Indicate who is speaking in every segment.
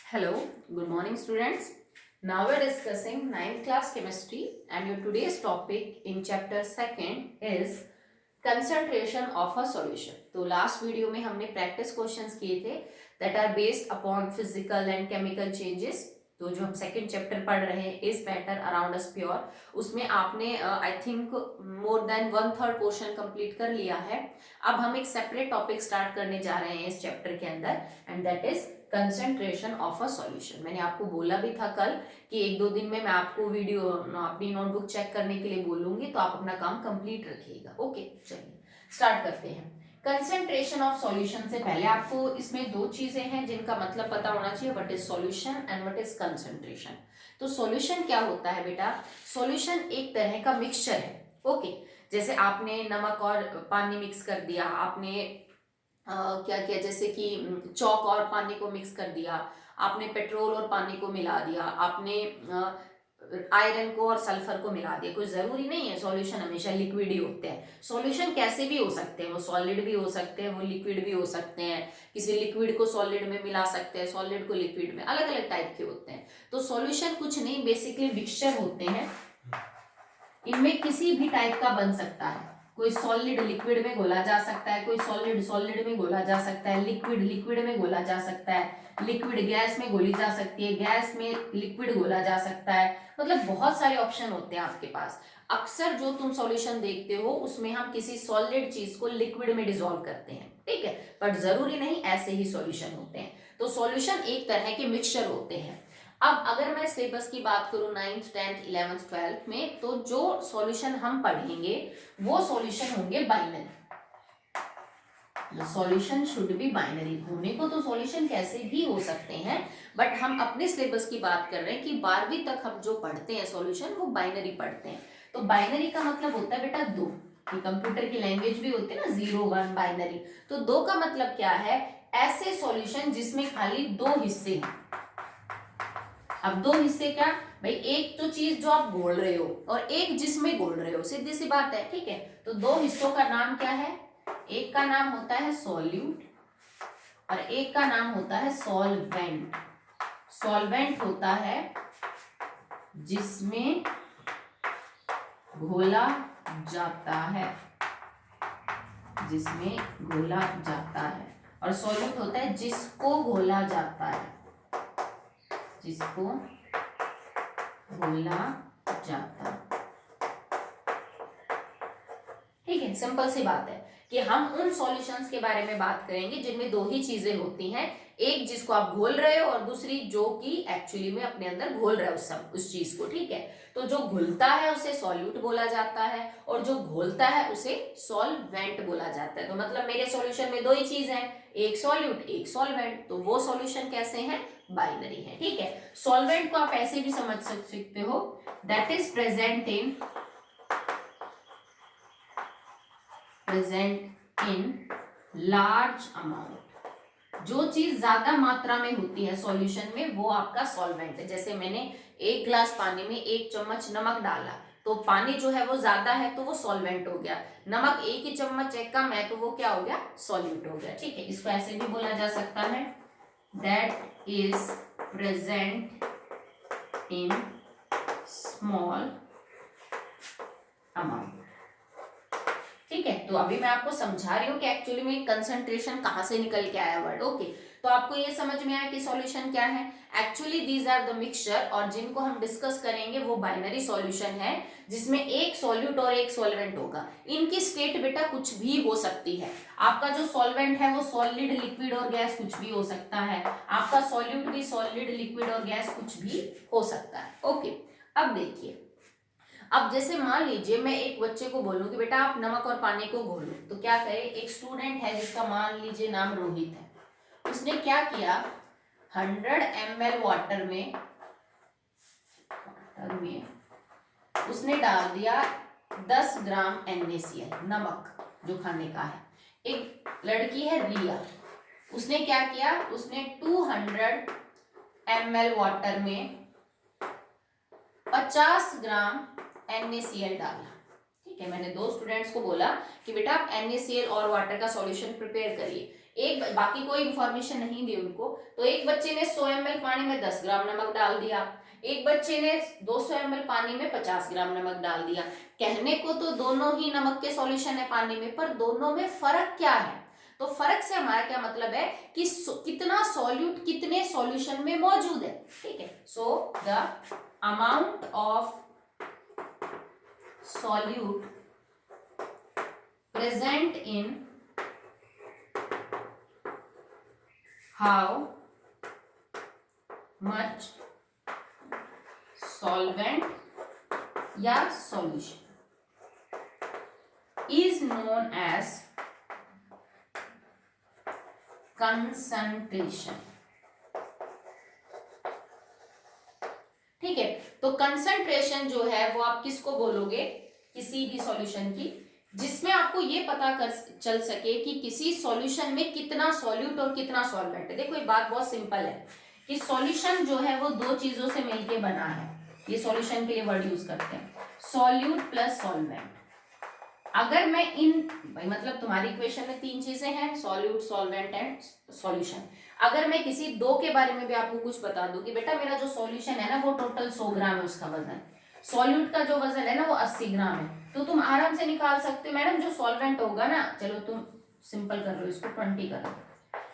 Speaker 1: Hello, good morning students. Now we're discussing ninth class chemistry and your today's topic in chapter second is concentration of a solution. तो last video में हमने practice questions किए थे that are based upon physical and chemical changes. तो जो हम second chapter पढ़ रहे हैं is matter around us pure, उसमें आपने I think more than 1/3 portion complete कर लिया है. अब हम एक सेपरेट टॉपिक स्टार्ट करने जा रहे हैं इस चैप्टर के अंदर and that is concentration of a solution. मैंने आपको बोला भी था कल कि 1-2 दिन में मैं आपको वीडियो अपनी नोटबुक चेक करने के लिए बोलूंगी, तो आप अपना काम कंप्लीट रखिएगा. ओके, चलिए स्टार्ट करते हैं. कंसेंट्रेशन ऑफ सॉल्यूशन से पहले आपको इसमें दो चीजें हैं जिनका मतलब पता होना चाहिए. What is solution and what is concentration. तो सॉल्यूशन क्या होता है बेटा? सॉल्यूशन एक तरह का मिक्सचर है. ओके, जैसे आपने नमक और पानी मिक्स कर दिया, आपने क्या किया, जैसे कि चौक और पानी को मिक्स कर दिया, आपने पेट्रोल और पानी को मिला दिया, आपने आयरन को और सल्फर को मिला दिया. कोई जरूरी नहीं है सॉल्यूशन हमेशा लिक्विड ही होते हैं. सॉल्यूशन कैसे भी हो सकते हैं, वो सॉलिड भी हो सकते हैं, वो लिक्विड भी हो सकते हैं. किसी लिक्विड को सॉलिड में मिला सकते हैं, सॉलिड को लिक्विड में, अलग अलग टाइप के होते हैं. तो सॉल्यूशन कुछ नहीं, बेसिकली मिक्सचर होते हैं. इनमें किसी भी टाइप का बन सकता है. कोई सॉलिड लिक्विड में घोला जा सकता है, कोई सॉलिड सॉलिड में घोला जा सकता है, लिक्विड लिक्विड में घोला जा सकता है, लिक्विड गैस में घोली जा सकती है, गैस में लिक्विड घोला जा सकता है. मतलब बहुत सारे ऑप्शन होते हैं आपके पास. अक्सर जो तुम सॉल्यूशन देखते हो उसमें हम किसी सॉलिड चीज को लिक्विड में डिसॉल्व करते हैं, ठीक है, बट जरूरी नहीं ऐसे ही सॉल्यूशन होते हैं. तो सॉल्यूशन एक तरह के मिक्सचर होते हैं. अब अगर मैं सिलेबस की बात करूं 9th 10th 11th 12th में, तो जो सॉल्यूशन हम पढ़ेंगे वो सॉल्यूशन होंगे binary. Solution should be binary. होने को तो सॉल्यूशन कैसे भी हो सकते हैं, बट हम अपने सिलेबस की बात कर रहे हैं कि 12वीं तक हम जो पढ़ते हैं सॉल्यूशन वो बाइनरी पढ़ते हैं. तो बाइनरी का मतलब होता है बेटा दो. कंप्यूटर की लैंग्वेज भी होती है ना, 0 1 बाइनरी. तो दो का मतलब क्या है? ऐसे सॉल्यूशन जिसमें खाली दो हिस्से हैं. अब दो हिस्से क्या भाई? एक तो चीज जो आप घोल रहे हो और एक जिसमें घोल रहे हो, सीधी सी बात है, ठीक है. तो दो हिस्सों का नाम क्या है? एक का नाम होता है सॉल्यूट और एक का नाम होता है सॉल्वेंट. सॉल्वेंट होता है जिसमें घोला जाता है, जिसमें घोला जाता है, और सॉल्यूट होता है जिसको घोला जाता है, जिसको घोला जाता. ठीक है, सिंपल सी बात है कि हम उन सॉल्यूशंस के बारे में बात करेंगे जिनमें दो ही चीजें होती हैं. एक जिसको आप घोल रहे हो और दूसरी जो कि एक्चुअली में अपने अंदर घोल रहा है उस चीज को, ठीक है. तो जो घुलता है उसे सॉल्यूट बोला जाता है और जो घोलता है उसे सॉल्वेंट बोला जाता है. तो मतलब मेरे सॉल्यूशन में दो ही चीज है, एक सॉल्यूट एक सॉल्वेंट. तो वो सॉल्यूशन कैसे हैं? बाइनरी है, ठीक है. सॉल्वेंट को आप ऐसे भी समझ सकते हो, that is present in large amount. जो चीज ज्यादा मात्रा में होती है सॉल्यूशन में वो आपका सॉल्वेंट है. जैसे मैंने 1 गिलास पानी में 1 चम्मच नमक डाला, तो पानी जो है वो ज्यादा है तो वो सॉल्वेंट हो गया. नमक 1 ही चम्मच है, कम है, तो वो क्या हो गया? सॉल्यूट हो गया, ठीक है. इसको ऐसे भी बोला जा सकता है, that is present in small amount. ठीक है, तो अभी मैं आपको समझा रही हूँ कि एक्चुअली में कंसंट्रेशन कहाँ से निकल के आया वर्ड. ओके, तो आपको ये समझ में आया कि सॉल्यूशन क्या है. Actually these are the mixture, और जिनको हम डिस्कस करेंगे वो बाइनरी सॉल्यूशन है जिसमें एक सॉल्यूट और एक सॉल्वेंट होगा. इनकी स्टेट बेटा कुछ भी हो सकती है. आपका जो सॉल्वेंट है वो सॉलिड लिक्विड और गैस कुछ भी हो सकता है, आपका सॉल्यूट भी सॉलिड लिक्विड और गैस कुछ भी हो सकता है. ओके, अब देखिए, अब जैसे मान लीजिए मैं एक बच्चे को बोलूं कि बेटा आप नमक और पानी को घोलो, तो क्या करे? एक स्टूडेंट है जिसका मान लीजिए नाम रोहित है, उसने क्या किया? 100 ml वाटर में उसने डाल दिया 10 ग्राम NaCl, नमक जो खाने का है. एक लड़की है रिया, उसने क्या किया? उसने 200 ml वाटर में 50 ग्राम NaCl डाला, ठीक ठीक है, मैंने 2 स्टूडेंट्स को बोला कि बेटा आप NaCl और वाटर का सॉल्यूशन प्रिपेयर करिए, एक बाकी कोई इंफॉर्मेशन नहीं दी उनको, तो एक बच्चे ने 100 ml पानी में 10 ग्राम नमक डाल दिया, एक बच्चे ने 200 ml पानी में 50 ग्राम नमक डाल दिया। कहने को तो दोनों ही नमक के सॉल्यूशन है पानी में, पर दोनों में फर्क क्या है? तो फर्क से हमारा क्या मतलब है कि कितना सॉल्यूट कितने सॉल्यूशन में मौजूद है, ठीक है। So the amount of solute present in how much solvent या solution is known as concentration, ठीक है। तो कंसंट्रेशन जो है वो आप किसको बोलोगे? किसी भी सॉल्यूशन की जिसमें आपको ये पता कर चल सके कि किसी सॉल्यूशन में कितना सॉल्यूट और कितना सॉल्वेंट है। देखो ये बात बहुत सिंपल है कि सॉल्यूशन जो है वो 2 चीजों से मिलके बना है, ये सॉल्यूशन के लिए वर्ड यूज करते हैं, सॉल्यूट प्लस सॉल्वेंट। अगर मैं भाई मतलब तुम्हारी इक्वेशन में 3 चीजें हैं, सॉल्यूट, सॉल्वेंट एंड सॉल्यूशन। अगर मैं किसी 2 के बारे में भी आपको कुछ बता दूं कि बेटा मेरा जो सॉल्यूशन है ना वो टोटल 100 ग्राम है उसका वजन, सॉल्यूट का जो वजन है ना वो 80 ग्राम है, तो तुम आराम से निकाल सकते हो मैडम जो सॉल्वेंट होगा ना, चलो तुम सिंपल कर लो इसको 20 कर लो,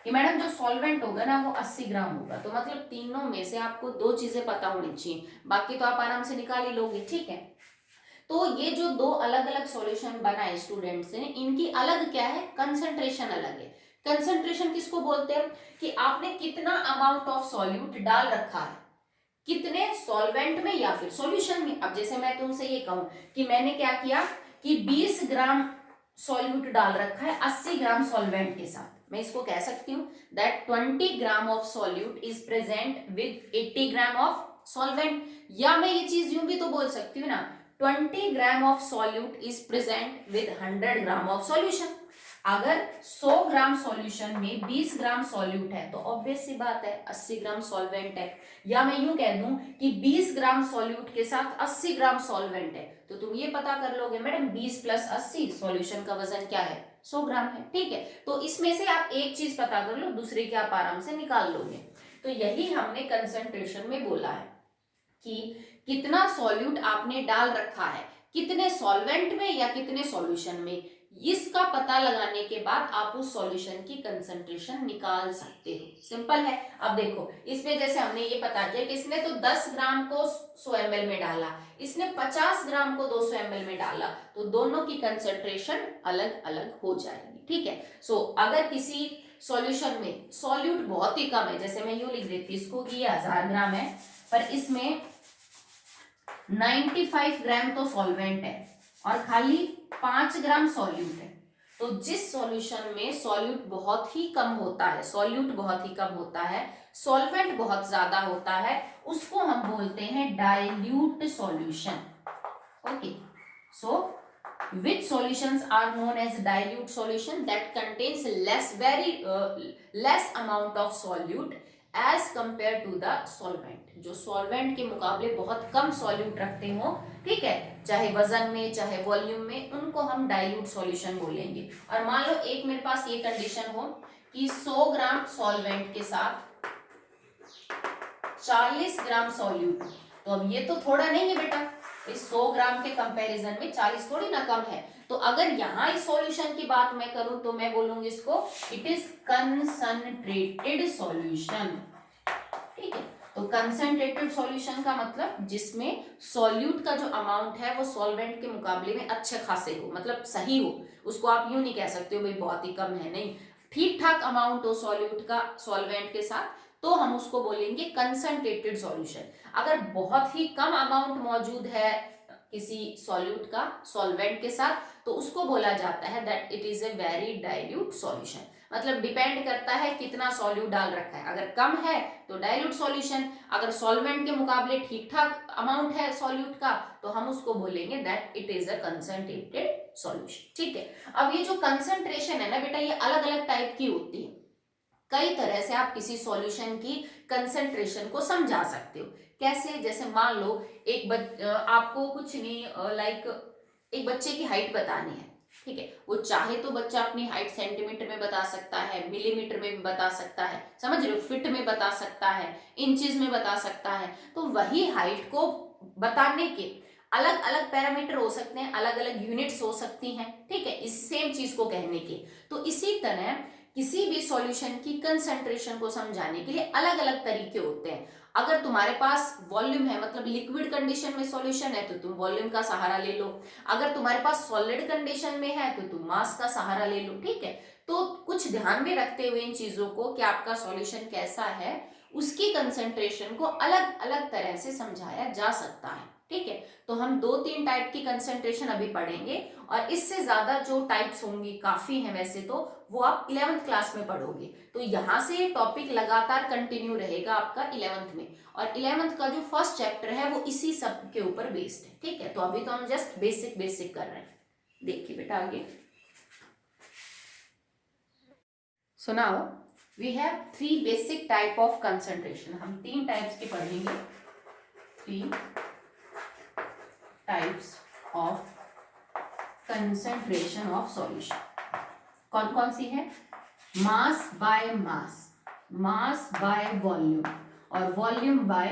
Speaker 1: कि मैडम जो सॉल्वेंट होगा ना वो 80 ग्राम होगा। तो मतलब तीनों में से आपको 2 चीजें पता होनी चाहिए, बाकी तो आप आराम से निकाल ही लोगे, ठीक है। तो ये जो 2 अलग अलग सॉल्यूशन बनाए स्टूडेंट्स ने, इनकी अलग क्या है? कंसंट्रेशन अलग है। कंसंट्रेशन किसको बोलते हैं? कि आपने कितना अमाउंट ऑफ सॉल्यूट डाल रखा है, कितने सॉल्वेंट में या फिर सॉल्यूशन में। अब जैसे मैं तुमसे ये कहूं कि मैंने क्या किया कि 20 ग्राम सॉल्यूट डाल रखा है 80 ग्राम सॉल्वेंट के साथ, मैं इसको कह सकती हूँ that 20 gram of solute is present with 80 gram of solvent. या मैं ये चीज यूं भी तो बोल सकती हूँ ना, 20 gram of solute is present with 100 gram of solution. अगर 100 ग्राम सॉल्यूशन में 20 ग्राम सॉल्यूट है तो ऑब्वियस सी बात है 80 ग्राम सॉल्वेंट है। या मैं यूं कह दूं कि 20 ग्राम सॉल्यूट के साथ 80 ग्राम सॉल्वेंट है, तो तुम ये पता कर लोगे मैडम 20 प्लस 80 सॉल्यूशन का वजन क्या है? 100 ग्राम है, ठीक है। तो इसमें से आप एक चीज पता कर लो, दूसरे की आप आराम से निकाल लोगे। तो यही हमने कंसंट्रेशन में बोला है कि कितना सॉल्यूट आपने डाल रखा है, कितने सॉल्वेंट में या कितने सॉल्यूशन में, इसका पता लगाने के बाद आप उस सॉल्यूशन की कंसंट्रेशन निकाल सकते हो। सिंपल है। अब देखो इसमें जैसे हमने ये पता किया कि इसने तो 10 ग्राम को 100 ml में डाला, इसने 50 ग्राम को 200 ml में डाला, तो दोनों की कंसंट्रेशन अलग अलग हो जाएगी, ठीक है। सो अगर किसी सॉल्यूशन में सॉल्यूट बहुत ही कम है, जैसे मैं यूं लिख देती इसको कि ये 1000 ग्राम है, पर इसमें 95 ग्राम तो सॉल्वेंट है और खाली 5 ग्राम सॉल्यूट है, तो जिस सॉल्यूशन में सॉल्यूट बहुत ही कम होता है, सॉल्यूट बहुत ही कम होता है, सॉल्वेंट बहुत ज्यादा होता है, उसको हम बोलते हैं dilute solution. Okay, so which solutions are known as dilute solution? That contains less amount of solute as compared to the solvent। जो solvent के मुकाबले बहुत कम solute रखते हो, ठीक है, चाहे वजन में चाहे वॉल्यूम में, उनको हम dilute solution बोलेंगे। और मान लो एक मेरे पास ये कंडीशन हो कि 100 ग्राम solvent के साथ 40 ग्राम solute, तो अब ये तो थोड़ा नहीं है बेटा, इस 100 ग्राम के कंपैरिजन में 40 थोड़ी ना कम है। तो अगर यहाँ इस सॉल्यूशन की बात मैं करूं तो मैं बोलूंगी इसको इट इज कंसंट्रेटेड सॉल्यूशन, ठीक है। तो कंसंट्रेटेड सॉल्यूशन का मतलब जिसमें सॉल्यूट का जो अमाउंट है वो सॉल्वेंट के मुकाबले में अच्छे खासे हो, मतलब सही हो, उसको आप यूं नहीं कह सकते हो भाई बहुत ही कम है, नहीं, ठीक ठाक अमाउंट हो सॉल्यूट का सॉल्वेंट के साथ, तो हम उसको बोलेंगे कंसंट्रेटेड सॉल्यूशन। अगर बहुत ही कम अमाउंट मौजूद है किसी सॉल्यूट का सॉल्वेंट के साथ, तो उसको बोला जाता है that it is a very dilute solution. मतलब डिपेंड करता है कितना सॉल्यूट डाल रखा है, अगर कम है तो डाइल्यूट सॉल्यूशन, अगर सॉल्वेंट के मुकाबले ठीक ठाक अमाउंट है सॉल्यूट का तो हम उसको बोलेंगे that it is a concentrated solution, ठीक है। अब ये जो कंसंट्रेशन है ना बेटा, ये अलग अलग टाइप की होती है, कई तरह से आप किसी सॉल्यूशन की कंसंट्रेशन को समझा सकते हो। कैसे? जैसे मान लो एक आपको कुछ नहीं लाइक एक बच्चे की हाइट बतानी है, ठीक है, वो चाहे तो बच्चा अपनी हाइट सेंटीमीटर में बता सकता है, मिलीमीटर में भी बता सकता है, समझ रहे हो, फीट में बता सकता है, इंचेस में बता सकता है। तो वही हाइट को बताने के अलग अलग पैरामीटर हो सकते हैं, अलग अलग यूनिट्स हो सकती हैं, ठीक है, इस सेम चीज को कहने के। तो इसी तरह किसी भी सॉल्यूशन की कंसंट्रेशन को समझाने के लिए अलग अलग तरीके होते हैं। अगर तुम्हारे पास वॉल्यूम है, मतलब लिक्विड कंडीशन में सॉल्यूशन है, तो तुम वॉल्यूम का सहारा ले लो। अगर तुम्हारे पास सॉलिड कंडीशन में है तो तुम मास का सहारा ले लो, ठीक है। तो कुछ ध्यान में रखते हुए इन चीजों को कि आपका सॉल्यूशन कैसा है, उसकी कंसंट्रेशन को अलग अलग तरह से समझाया जा सकता है, ठीक है। तो हम 2-3 टाइप की कंसंट्रेशन अभी पढ़ेंगे, और इससे ज्यादा जो टाइप्स होंगी, काफी हैं वैसे तो, वो आप 11th क्लास में पढ़ोगे। तो यहाँ से ये टॉपिक लगातार कंटिन्यू रहेगा आपका 11th में, और 11th का जो फर्स्ट चैप्टर है वो इसी सब के ऊपर बेस्ड है, ठीक है। तो अभी तो हम जस्ट बेसिक बेसिक कर रहे हैं। देखिए बेटा आगे, so now we have 3 basic type of concentration. हम 3 टाइप्स की पढ़ेंगे, 3 types of concentration of solution. कौन कौन सी है? Mass by mass, mass by volume, और वॉल्यूम बाय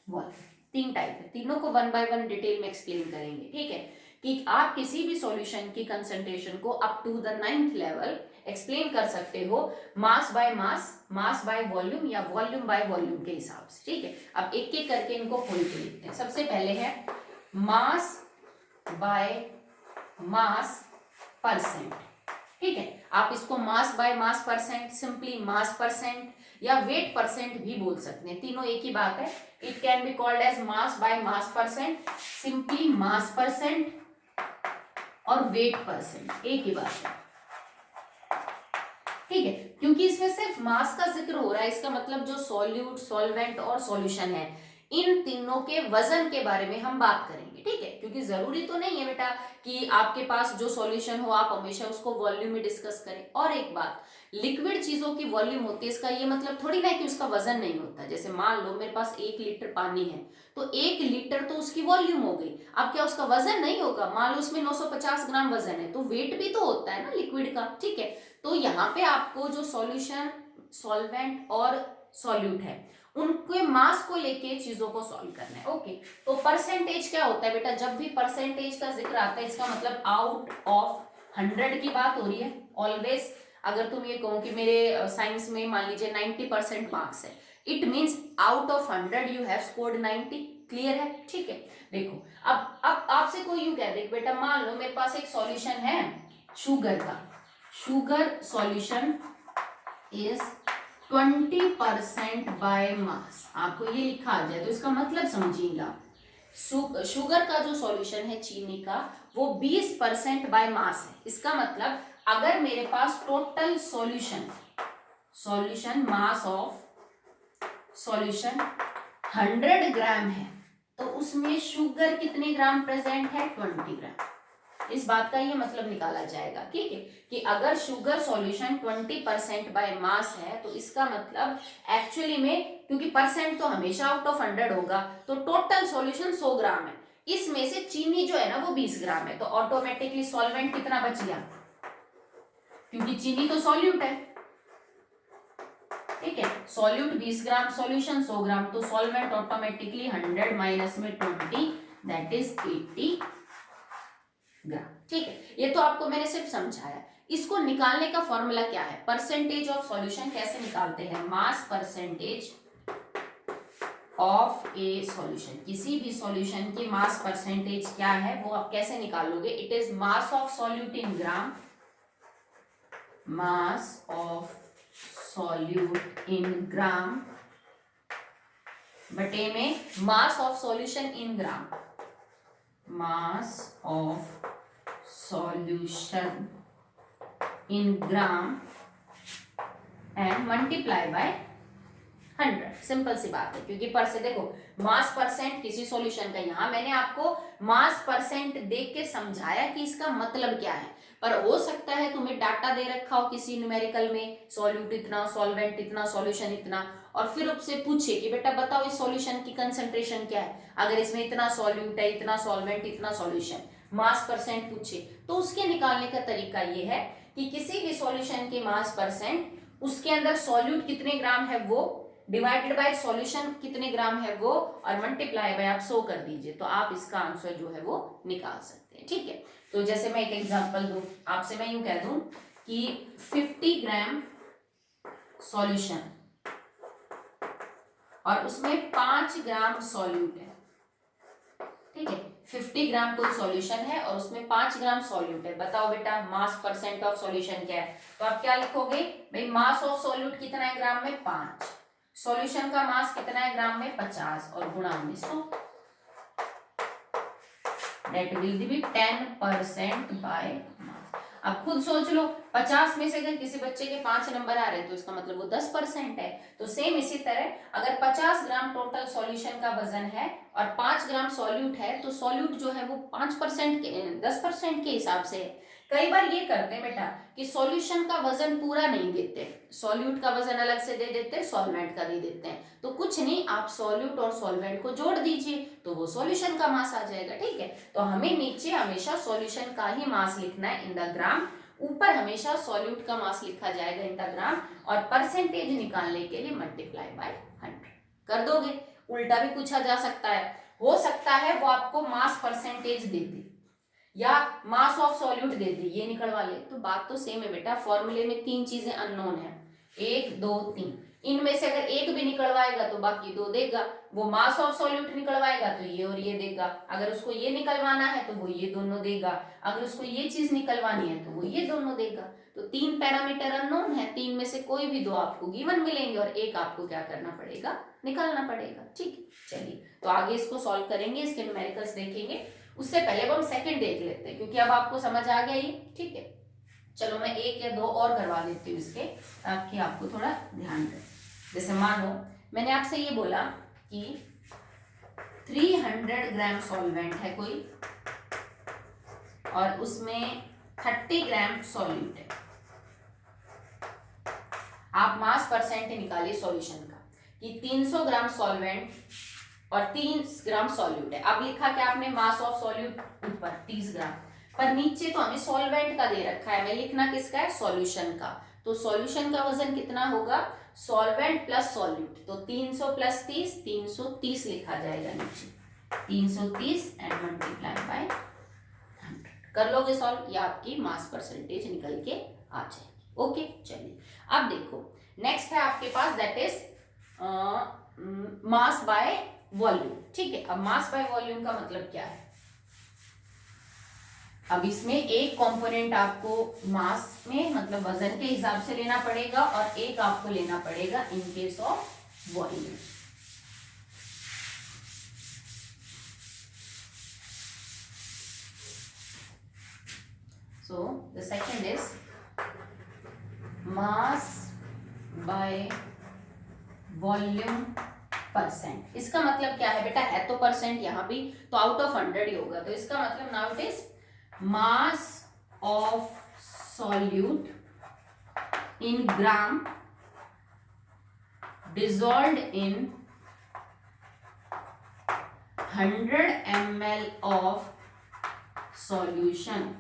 Speaker 1: वॉल्यूम। 3 टाइप है, तीनों को 1 बाय 1 डिटेल में एक्सप्लेन करेंगे, ठीक है। कि आप किसी भी सॉल्यूशन की कंसंट्रेशन को up to the 9th level explain कर सकते हो mass by mass, mass by volume, या वॉल्यूम बाय वॉल्यूम के हिसाब से, ठीक है। अब एक एक करके इनको खोल के लिखते हैं। सबसे पहले है मास बाय मास परसेंट, ठीक है। आप इसको mass by mass percent, simply mass percent, या वेट परसेंट भी बोल सकते हैं, तीनों एक ही बात है। It can be called as mass by mass percent, simply mass percent, और वेट परसेंट, एक ही बात है, ठीक है। क्योंकि इसमें सिर्फ मास का जिक्र हो रहा है, इसका मतलब जो सॉल्यूट, सॉल्वेंट और सॉल्यूशन है, इन तीनों के वजन के बारे में हम बात करेंगे, ठीक है। क्योंकि जरूरी तो नहीं है बेटा कि आपके पास जो सॉल्यूशन हो आप हमेशा उसको वॉल्यूम में डिस्कस करें। और एक बात, लिक्विड चीजों की वॉल्यूम होती है, इसका ये मतलब थोड़ी ना कि उसका वजन नहीं होता। जैसे मान लो मेरे पास 1 लीटर पानी है, तो 1 लीटर तो उसकी वॉल्यूम हो गई। अब क्या उसका वजन नहीं होगा? मान लो उसमें 950 ग्राम वजन है, तो वेट भी तो होता है ना लिक्विड का, ठीक है। तो यहाँ पे आपको जो सॉल्यूशन, सॉल्वेंट और सॉल्यूट है, उनके मास को लेके चीजों को सॉल्व करना है, ओके। तो परसेंटेज क्या होता है बेटा? जब भी परसेंटेज का जिक्र आता है, इसका मतलब आउट ऑफ 100 की बात हो रही है ऑलवेज। अगर तुम ये कहो कि मेरे साइंस में मान लीजिए 90% मार्क्स है, it means out of 100 you have scored 90। Clear है, ठीक है। देखो अब आपसे कोई यूं कह दे बेटा मान लो मेरे पास एक सॉल्यूशन है शुगर का, sugar solution is 20% by mass, आपको ये लिखा आ जाए तो इसका मतलब समझिएगा, शुगर का जो सॉल्यूशन है चीनी का, वो 20% बाय मास है। इसका मतलब अगर मेरे पास total solution mass of solution 100 gram है, तो उसमें शुगर कितने ग्राम प्रेजेंट है? 20 ग्राम। इस बात का ये मतलब निकाला जाएगा, ठीक है, कि अगर शुगर सॉल्यूशन 20% बाय मास है, तो इसका मतलब एक्चुअली में, क्योंकि परसेंट तो हमेशा आउट ऑफ 100 होगा, तो टोटल सॉल्यूशन 100 ग्राम है, इसमें से चीनी जो है ना वो 20 ग्राम है, तो ऑटोमेटिकली सॉल्वेंट कितना बच गया? क्योंकि चीनी तो सॉल्यूट है, ठीक है। सॉल्यूट 20 ग्राम, सॉल्यूशन 100 ग्राम, तो सॉल्वेंट ऑटोमेटिकली 100 माइनस में 20, दैट इज 80 ग्राम, ठीक है। ये तो आपको मैंने सिर्फ समझाया। इसको निकालने का फॉर्मूला क्या है? परसेंटेज ऑफ सॉल्यूशन कैसे निकालते हैं? Mass percentage of A solution, किसी भी सॉल्यूशन की मास परसेंटेज क्या है वो आप कैसे निकालोगे? It is mass of solute in gram, mass of solute in gram बटे में mass of solution in gram, mass of solution in gram and multiply by 100। Simple सी बात है, क्योंकि पर से देखो मास परसेंट किसी सॉल्यूशन का, यहां मैंने आपको मास परसेंट देख के समझाया कि इसका मतलब क्या है, पर हो सकता है तुम्हें डाटा दे रखा हो किसी न्यूमेरिकल में, सॉल्यूट इतना, सॉल्वेंट इतना, सॉल्यूशन इतना, और फिर उससे पूछे कि बेटा बताओ इस सॉल्यूशन की कंसंट्रेशन क्या है, अगर इसमें इतना सॉल्यूट है, इतना सॉल्वेंट, इतना सॉल्यूशन, मास परसेंट पूछे तो उसके निकालने का तरीका ये है कि किसी भी सॉल्यूशन के मास परसेंट, उसके अंदर सॉल्यूट कितने ग्राम है वो डिवाइडेड बाय सॉल्यूशन कितने ग्राम है वो और मल्टीप्लाई बाय आप 100 कर दीजिए, तो आप इसका आंसर जो है वो निकाल सकते हैं। ठीक है, तो जैसे मैं एक एग्जांपल दूं आपसे, मैं यूं कह दूं कि 50 ग्राम सॉल्यूशन और उसमें 5 ग्राम सॉल्यूट है। ठीक है, 50 ग्राम कोई सॉल्यूशन है और उसमें 5 ग्राम सॉल्यूट है। बताओ बेटा मास परसेंट ऑफ सॉल्यूशन क्या है? तो आप क्या लिखोगे भाई, मास ऑफ सॉल्यूट कितना है ग्राम में? 5। सॉल्यूशन का मास कितना है ग्राम में? 50 और गुणा में 100, that will be 10% by mass. अब खुद सोच लो, 50 में से अगर किसी बच्चे के 5 नंबर आ रहे हैं तो इसका मतलब वो 10% है। तो सेम इसी तरह अगर 50 ग्राम टोटल सॉल्यूशन का वजन है और 5 ग्राम सॉल्यूट है तो सॉल्यूट जो है वो 5% के 10% के हिसाब से है। कई बार ये करते हैं बेटा कि सॉल्यूशन का वजन पूरा नहीं देते, सॉल्यूट का वजन अलग से दे देते हैं, सॉल्वेंट का दे देते हैं। तो कुछ नहीं, आप सॉल्यूट और सॉल्वेंट को जोड़ दीजिए तो वो सॉल्यूशन का मास आ जाएगा। ठीक है, तो हमें नीचे हमेशा सॉल्यूशन का ही मास लिखना है इन द ग्राम, ऊपर हमेशा सॉल्यूट का मास लिखा जाएगा इन द ग्राम, और परसेंटेज निकालने के लिए मल्टीप्लाई बाय 100 कर दोगे। उल्टा भी पूछा जा सकता है, हो सकता है वो आपको मास परसेंटेज दे दे या मास ऑफ सॉल्यूट दे दे, ये निकलवा ले। तो बात तो सेम है बेटा, फॉर्मूले में 3 चीजें अननोन है, 1 2 3, इनमें से अगर एक भी निकलवाएगा तो बाकी 2 देगा। वो मास ऑफ सॉल्यूट निकलवाएगा तो ये और ये देगा, अगर उसको ये निकलवाना है तो वो ये दोनों देगा, अगर उसको ये चीज निकलवानी है तो वो ये दोनों देगा। तो 3 पैरामीटर अननोन है, 3 में से कोई भी 2 आपको गिवन मिलेंगे और एक आपको क्या करना पड़ेगा? निकालना पड़ेगा। ठीक है, चलिए तो आगे इसको सॉल्व करेंगे, इसके न्यूमेरिकल्स देखेंगे। उससे पहले अब हम सेकंड देख लेते हैं क्योंकि अब आपको समझ आ गया ये। ठीक है, चलो मैं 1 या 2 और करवा देती हूँ इसके, ताकि आपको थोड़ा ध्यान रहे। जैसे मानो मैंने आपसे ये बोला कि 300 ग्राम सॉल्वेंट है कोई और उसमें 30 ग्राम सॉल्यूट है। आप मास परसेंट निकालिए सॉल्यूशन का कि 300 ग्राम सॉल्वेंट और 30 ग्राम सॉल्यूट है। अब लिखा क्या आपने? मास ऑफ सॉल्यूट ऊपर 30 ग्राम, पर नीचे तो हमें सॉल्वेंट का दे रखा है, हमें लिखना किसका है? सॉल्यूशन का। तो सॉल्यूशन का वजन कितना होगा? सॉल्वेंट प्लस सॉल्यूट, तो 300 प्लस 30 330 लिखा जाएगा नीचे, 330 एंड मल्टीप्लाई बाय 100 कर लोगे सॉल्व, या आपकी मास परसेंटेज निकल के आ जाएगी। ओके, चलिए अब देखो नेक्स्ट है आपके पास, that is mass by volume. ठीक है, अब मास बाय वॉल्यूम का मतलब क्या है? अब इसमें एक कंपोनेंट आपको मास में मतलब वजन के हिसाब से लेना पड़ेगा और एक आपको लेना पड़ेगा in case of volume. So the second is mass by volume percent. इसका मतलब क्या है बेटा? है तो परसेंट यहाँ भी, तो आउट ऑफ 100 ही होगा, तो इसका मतलब now it is mass of solute in gram dissolved in 100 ml of solution.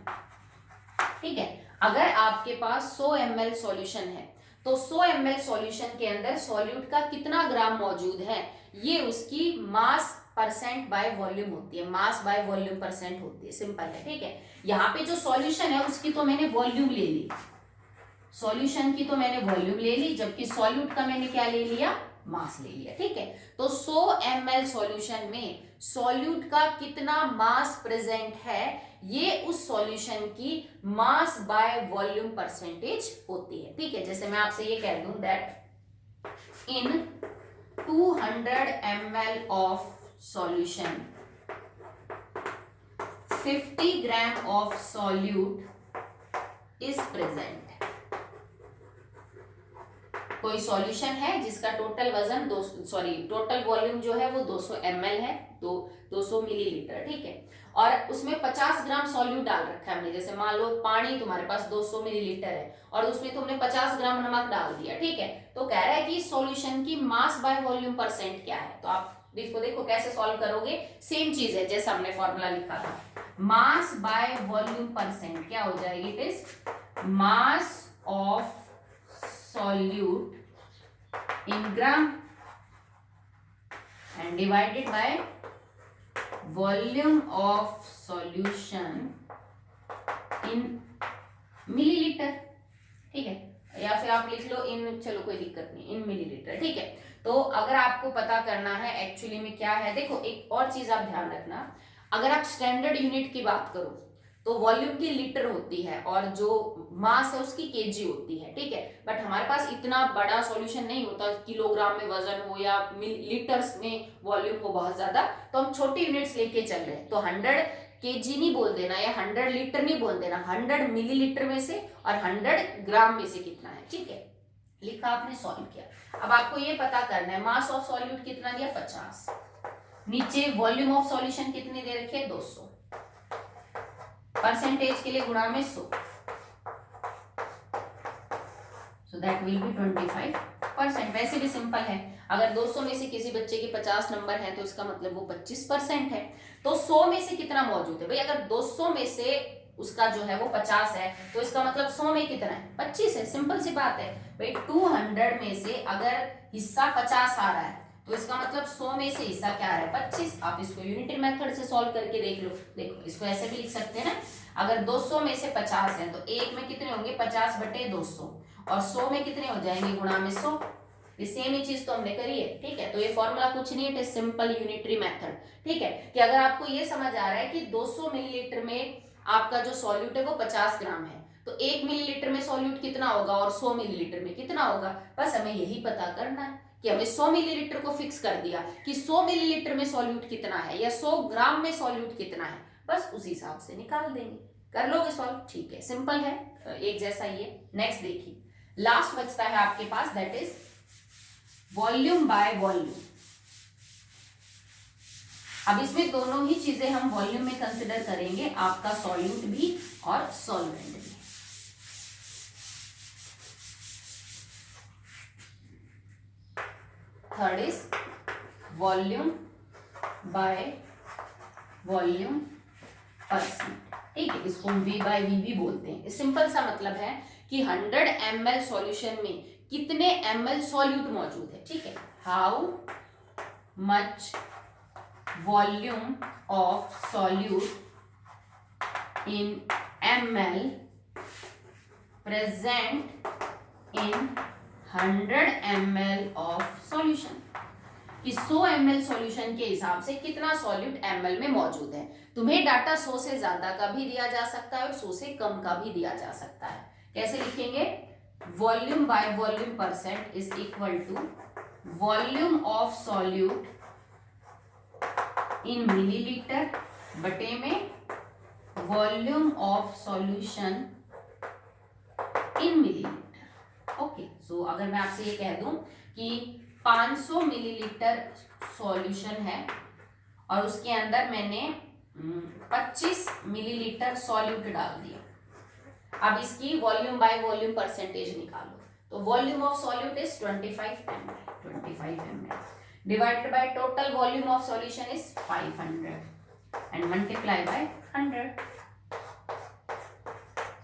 Speaker 1: ठीक है, अगर आपके पास 100 ml सॉल्यूशन है तो 100 ml सॉल्यूशन के अंदर सॉल्यूट का कितना ग्राम मौजूद है, ये उसकी मास परसेंट बाय वॉल्यूम होती है, मास बाय वॉल्यूम परसेंट होती है। सिंपल है। ठीक है, यहाँ पे जो सॉल्यूशन है उसकी तो मैंने वॉल्यूम ले ली, सॉल्यूशन की तो मैंने वॉल्यूम ले ली, जबकि सॉल्यूट का मैंने क्या ले लिया? मास ले लिया। ठीक है, तो 100 ml सॉल्यूशन में सॉल्यूट का कितना मास प्रेजेंट है, ये उस सॉल्यूशन की मास बाय वॉल्यूम परसेंटेज होती है। ठीक है, जैसे मैं आपसे ये कह दूं that in 200 ml of solution 50 gram of solute is present. कोई सॉल्यूशन है जिसका टोटल वजन टोटल वॉल्यूम जो है वो 200 ml है, 200 मिलीलीटर। ठीक है, और उसमें 50 ग्राम सॉल्यूट डाल रखा है हमने। जैसे मान लो पानी तुम्हारे पास 200 मिलीलीटर है और उसमें तुमने 50 ग्राम नमक डाल दिया। ठीक है, तो कह रहा है कि सॉल्यूशन की मास बाय वॉल्यूम परसेंट क्या है, तो आप इसको देखो कैसे सॉल्व करोगे, सेम चीज है जैसा हमने फॉर्मूला लिखा था, मास बाय वॉल्यूम परसेंट क्या हो जाएगी, it is mass of solute in gram and divided by volume of solution in milliliter, ठीक है, या फिर आप लिख लो इन, चलो कोई दिक्कत नहीं, इन मिलीलीटर, ठीक है। तो अगर आपको पता करना है एक्चुअली में क्या है, देखो एक और चीज आप ध्यान रखना, अगर आप स्टैंडर्ड यूनिट की बात करो तो वॉल्यूम की लीटर होती है और जो मास है उसकी केजी होती है, ठीक है। बट हमारे पास इतना बड़ा सॉल्यूशन नहीं होता, किलोग्राम में वजन हो या लीटर्स में वॉल्यूम हो बहुत ज्यादा, तो हम छोटी यूनिट्स लेके चल रहे हैं। तो 100 केजी नहीं बोल देना या 100 लीटर नहीं बोल देना, 100 मिलीलीटर में से और 100 ग्राम में से कितना है, ठीक है। लिखा, आपने सॉल्व किया। अब आपको ये पता करना है मास ऑफ सॉल्यूट कितना दिया, 50, नीचे वॉल्यूम ऑफ सॉल्यूशन कितनी दे रखी है, 200, परसेंटेज के लिए गुणा में 100, सो दैट विल बी 25%। वैसे भी सिंपल है, अगर 200 में से किसी बच्चे के 50 नंबर है तो इसका मतलब वो 25% है। तो 100 में से कितना मौजूद है भाई, अगर 200 में से उसका जो है वो 50 है तो इसका मतलब 100 में कितना है, 25 है। सिंपल सी बात है भाई, 200 में से अगर हिस्सा 50 आ रहा है तो इसका मतलब 100 में से हिस्सा क्या आ रहा है, 25। आप इसको यूनिटरी मेथड से सॉल्व करके देख लो। देखो इसको ऐसे भी लिख सकते हैं ना, अगर 200 में से 50 है तो एक में कितने होंगे, 50/200, और 100 में कितने हो जाएंगे, गुणा में 100। ये सेम ही चीज तो हमने करी है, ठीक है। तो ये फॉर्मूला कुछ नहीं है, सिंपल यूनिटरी मेथड, ठीक है। कि अगर आपको ये समझ आ रहा है कि 200 मिलीलीटर में आपका जो सॉल्यूट है वो 50 ग्राम है, तो 1 मिलीलीटर में सॉल्यूट कितना होगा और 100 मिलीलीटर में कितना होगा, बस हमें यही पता करना है कि हमें 100 मिलीलीटर को फिक्स कर दिया कि 100 मिलीलीटर में सॉल्यूट कितना है या 100 ग्राम में सॉल्यूट कितना है, बस उसी हिसाब से निकाल देंगे। कर लोगे सॉल्व, ठीक है, सिंपल है, एक जैसा ही है। नेक्स्ट देखिए, लास्ट बचता है आपके पास, that is volume by volume. अब इसमें दोनों ही चीजें हम वॉल्यूम में कंसिडर करेंगे, आपका सॉल्यूट भी और सॉल्वेंट भी। Third is volume by volume percent, ठीक है। इसको हम V by V भी बोलते हैं। सिंपल सा मतलब है कि 100 ml सॉल्यूशन में कितने ml सॉल्यूट मौजूद है, ठीक है। How much volume of solute in ml present in 100 ml of solution, कि 100 ml सॉल्यूशन के हिसाब से कितना सॉल्यूट ml में मौजूद है। तुम्हें डाटा 100 से ज्यादा का भी दिया जा सकता है और 100 से कम का भी दिया जा सकता है। कैसे लिखेंगे, volume by volume percent is equal to volume of solute in millilitre बटे में volume of solution in millilitre. Okay, so अगर मैं आपसे ये कह दूं कि 500 मिलीलीटर सॉल्यूशन है और उसके अंदर मैंने 25 मिलीलीटर सॉल्यूट डाल दिया, अब इसकी वॉल्यूम बाय वॉल्यूम परसेंटेज निकालो। तो volume of solute is 25 ml divided by total volume of solution is 500 and multiply by 100,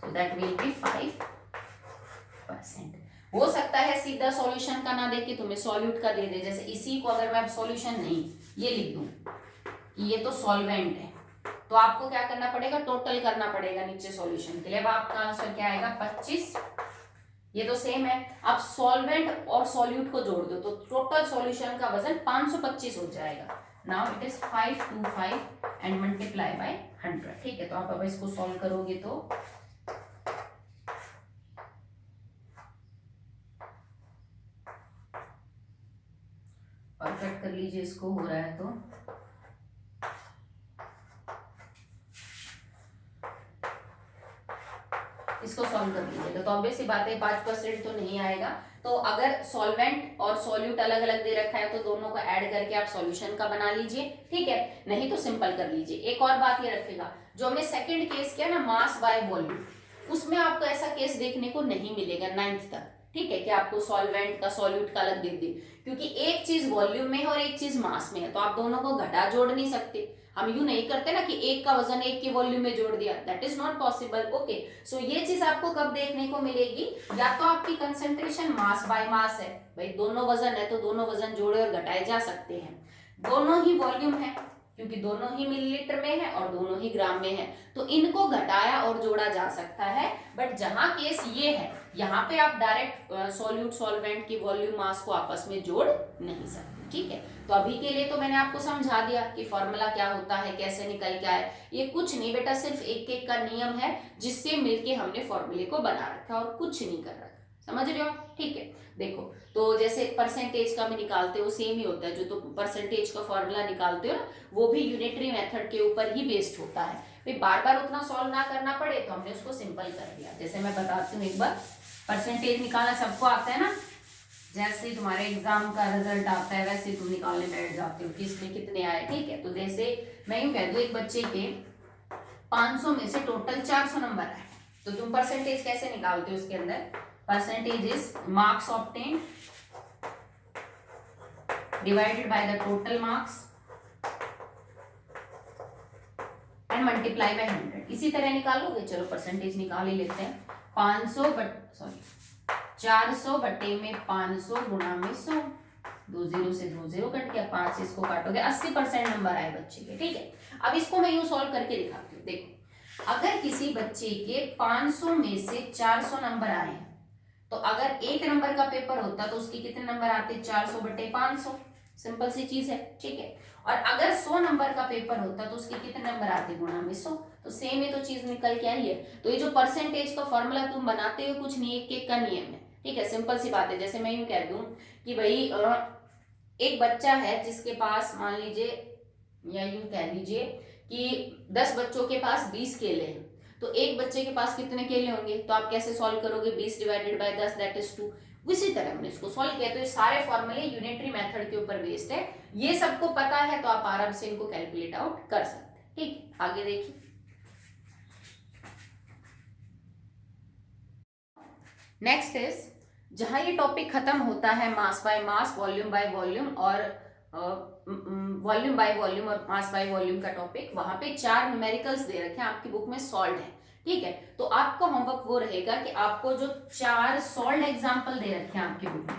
Speaker 1: so that will be 5%। हो सकता है सीधा सॉल्यूशन का ना देके तुम्हें सॉल्यूट का दे दे, जैसे इसी को अगर मैं सॉल्यूशन नहीं ये लिख दूं कि ये तो सॉल्वेंट है, तो आपको क्या करना पड़ेगा, टोटल करना पड़ेगा नीचे सॉल्यूशन के लिए। अब आपका आंसर क्या आएगा, 25, ये तो सेम है। अब सॉल्वेंट और सॉल्यूट को जोड़ दो तो टोटल सॉल्यूशन का वजन 525 हो जाएगा। Now it is 525 and multiply by 100, ठीक है। तो आप अब इसको सॉल्व करोगे तो परफेक्ट कर लीजिए, इसको हो रहा है तो इसको सॉल्व कर लीजिएगा। तो ऑब्वियस सी बात है 5% तो नहीं आएगा। तो अगर सॉल्वेंट और सॉल्यूट अलग अलग दे रखा है तो दोनों को ऐड करके आप सॉल्यूशन का बना लीजिए, ठीक है। नहीं तो सिंपल कर लीजिए। एक और बात ये रखेगा, जो हमने सेकंड केस किया ना मास बाय वॉल्यूम, उसमें आपको ऐसा केस देखने को नहीं मिलेगा 9th तक, ठीक है, कि आपको सॉल्वेंट का सॉल्यूट का अलग दे दे, क्योंकि एक चीज वॉल्यूम में है और एक चीज मास में है, तो आप दोनों को घटा जोड़ नहीं सकते। हम यूं नहीं करते ना कि एक का वजन एक के वॉल्यूम में जोड़ दिया, that is not possible. Okay, so ये चीज आपको कब देखने को मिलेगी, या तो आपकी कंसेंट्रेशन मास बाय मास है, भाई दोनों वजन है तो दोनों वजन जोड़े और घटाए जा सकते हैं, दोनों ही वॉल्यूम है क्योंकि दोनों ही मिलीलीटर में है और दोनों ही ग्राम में है, तो इनको घटाया और जोड़ा जा सकता है। बट जहां केस ये है, यहाँ पे आप डायरेक्ट सॉल्यूट सॉल्वेंट की वॉल्यूम मास को आपस में जोड़ नहीं सकते। ठीक है, तो अभी के लिए तो मैंने आपको समझा दिया कि फॉर्मूला क्या होता है, कैसे निकल के आए। ये कुछ नहीं बेटा, सिर्फ एक एक का नियम है जिससे मिलके हमने फॉर्मूले को बना रखा और कुछ नहीं कर रखा, समझ रहे हो? ठीक है, देखो तो जैसे परसेंटेज का भी निकालते हो सेम ही होता है, जो तो परसेंटेज का फॉर्मूला निकालते हो ना, वो भी यूनिटरी मेथड के ऊपर ही बेस्ड होता है। भाई बार बार उतना सॉल्व ना करना पड़े तो हमने उसको सिंपल कर दिया। जैसे मैं बताती हूँ एक बार, परसेंटेज निकालना सबको आता है ना, जैसे तुम्हारे एग्जाम का रिजल्ट आता है वैसे तुम निकालने बैठ जाते हो कि इसमें कितने आए। ठीक है, तो जैसे मैं यूं कह दूं एक बच्चे के 500 में से टोटल 400 नंबर आए, तो तुम परसेंटेज कैसे निकालते हो? उसके अंदर percentage is marks obtained divided by the total marks and multiply by 100। इसी तरह निकालोगे, चलो परसेंटेज निकाल ही लेते हैं। 500 बट सॉरी 400 बटे में 500 गुणा में 100, 2 0 से 2 0 कट गया, 5 से इसको काटोगे, 80% नंबर आए बच्चे के। ठीक है, अब इसको मैं यूं सॉल्व करके दिखाती हूँ। देखो, अगर किसी बच्चे के 500 में से 400 नंबर आए हैं, तो अगर एक नंबर का पेपर होता तो उसके कितने नंबर आते? 400 बटे 500, सिंपल सी चीज है। ठीक है, और अगर 100 नंबर का पेपर होता तो उसके कितने नंबर आते? गुणा में 100, तो सेम ही तो चीज निकल के आई है। तो ये जो परसेंटेज का फॉर्मूला तुम बनाते हो कुछ नहीं, एक एक का नियम है। ठीक है, सिंपल सी बात है। जैसे मैं यूं कह दूं कि भाई एक बच्चा है जिसके पास मान लीजिए, या यूं कह लीजिए कि 10 बच्चों के पास 20 केले हैं, तो एक बच्चे के पास कितने केले होंगे? तो आप कैसे सॉल्व करोगे? 20 डिवाइडेड बाय 10 दैट इज 2। इसी तरह हमने इसको सॉल्व किया। तो ये सारे फॉर्मूले यूनिटरी मेथड के ऊपर बेस्ड है, ये सबको पता है तो आप आराम से इनको कैलकुलेट आउट कर सकते हैं। ठीक, आगे देखिए। नेक्स्ट इज, जहां ये टॉपिक खत्म होता है mass by mass, volume by volume और वॉल्यूम बाय वॉल्यूम और मास बाय वॉल्यूम का टॉपिक, वहां पे 4 न्यूमेरिकल्स दे रखे हैं, आपकी बुक में सॉल्व है। ठीक है, तो आपका होमवर्क वो रहेगा कि आपको जो 4 सॉल्व एग्जाम्पल दे रखे हैं आपकी बुक में,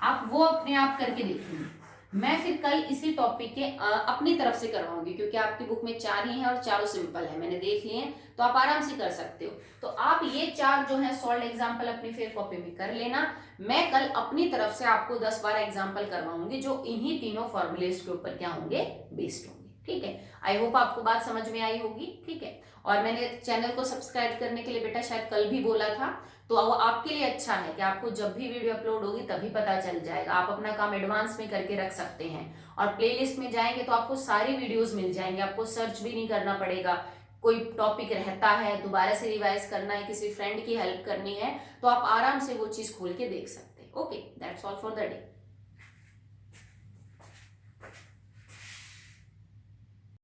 Speaker 1: आप वो अपने आप करके देखेंगे। मैं फिर कल इसी टॉपिक के अपनी तरफ से करवाऊंगी, क्योंकि आपकी बुक में 4 ही हैं और चारों सिंपल है, मैंने देख लिए हैं, तो आप आराम से कर सकते हो। तो आप ये 4 जो है सॉल्व एग्जाम्पल अपनी फेयर कॉपी में कर लेना। मैं कल अपनी तरफ से आपको 10-12 एग्जाम्पल करवाऊंगी जो इन्हीं तीनों फॉर्मुलेस के ऊपर क्या होंगे? बेस्ड होंगे। ठीक है, आई होप आपको बात समझ में आई होगी। ठीक है, और मैंने चैनल को सब्सक्राइब करने के लिए बेटा शायद कल भी बोला था, तो वो आपके लिए अच्छा है कि आपको जब भी वीडियो अपलोड होगी तभी पता चल जाएगा। आप अपना काम एडवांस में करके रख सकते हैं, और प्लेलिस्ट में जाएंगे तो आपको सारी वीडियोस मिल जाएंगे, आपको सर्च भी नहीं करना पड़ेगा। कोई टॉपिक रहता है, दोबारा से रिवाइज करना है, किसी फ्रेंड की हेल्प करनी है, तो आप आराम से वो चीज खोल के देख सकते हैं। Okay, that's all for the day.